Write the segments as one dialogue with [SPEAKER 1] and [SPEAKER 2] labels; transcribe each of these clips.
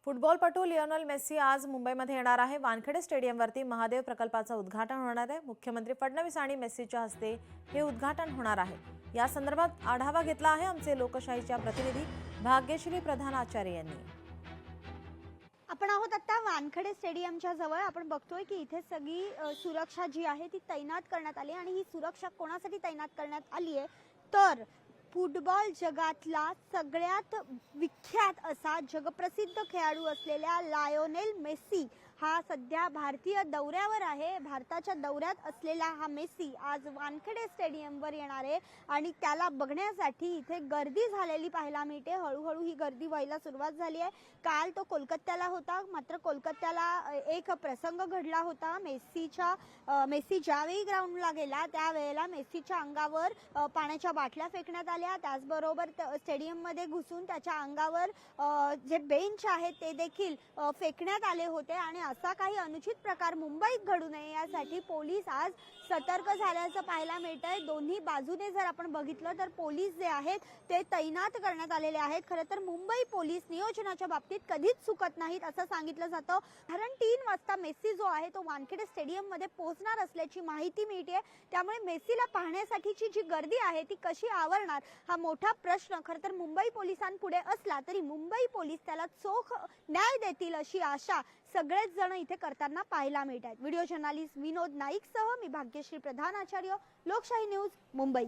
[SPEAKER 1] फुटबॉलपटू Lionel Messi आज मुंबईमध्ये येणार आहे। वानखेडे स्टेडियमवरती महादेव प्रकल्पाचं उद्घाटन होणार आहे। मुख्यमंत्री फडणवीस आणि मेस्सीच्या हस्ते हे उद्घाटन होणार आहे। या संदर्भात आढावा घेतला आहे आमचे लोकशाहीच्या प्रतिनिधी भाग्यश्री प्रधान आचार्य यांनी।
[SPEAKER 2] आपण आहोत आता वानखेडे स्टेडियमच्या जवळ। आपण बघतोय की इथे सगळी सुरक्षा जी आहे ती तैनात करण्यात आली आणि ही सुरक्षा कोणासाठी तैनात करण्यात आली आहे तर फुटबॉल जगातला सगळ्यात विख्यात असा जगप्रसिद्ध खेळाडू असलेल्या लिओनेल मेस्सी हा सध्या भारतीय दौऱ्यावर आहे। भारताच्या दौऱ्यात असलेला हा मेस्सी आज वानखेडे स्टेडियमवर येणार आहे आणि त्याला बघण्यासाठी इथे गर्दी झालेली पाहायला मिळते। हळूहळू ही गर्दी व्हायला सुरुवात झाली आहे। काल तो कोलकात्याला होता, मात्र कोलकात्याला एक प्रसंग घडला होता। मेस्सी ज्यावेळी ग्राउंडला गेला त्यावेळेला मेस्सीच्या अंगावर पाण्याच्या बाटल्या फेकण्यात आल्या। त्याचबरोबर स्टेडियममध्ये घुसून त्याच्या अंगावर जे बेंच आहेत ते देखील फेकण्यात आले होते आणि असा काही अनुचित प्रकार मुंबईत घडू नये यासाठी पोलीस आज सतर्क झाल्याचं पाहायला मिळतंय। दोन्ही बाजूने जर आपण बघितलं तर पोलीस जे आहेत ते तैनात करण्यात आलेले आहेत। खरं तर मुंबई पोलीस नियोजनाच्या बाबतीत कधीच चुकत नाहीत असं सांगितलं जातं। कारण 3 वाजता मेस्सी जो आहे तो वानखेडे स्टेडियम मध्ये पोहोचणार असल्याची माहिती मिळते। त्यामुळे मेस्सीला पाहण्यासाठीची जी गर्दी आहे ती कशी आवरणार हा मोठा प्रश्न खरं तर मुंबई पोलिसांपुढे असला तरी मुंबई पोलीस त्याला चोख न्याय देतील अशी आशा सगळेच जण इथे करताना पाहायला मिळतात। व्हिडिओ जर्नलिस्ट विनोद नाईक सह मी भाग्यश्री प्रधान आचार्य, लोकशाही न्यूज, मुंबई।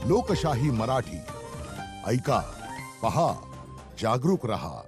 [SPEAKER 3] लोकशाही मराठी ऐका, पहा, जागरूक रहा।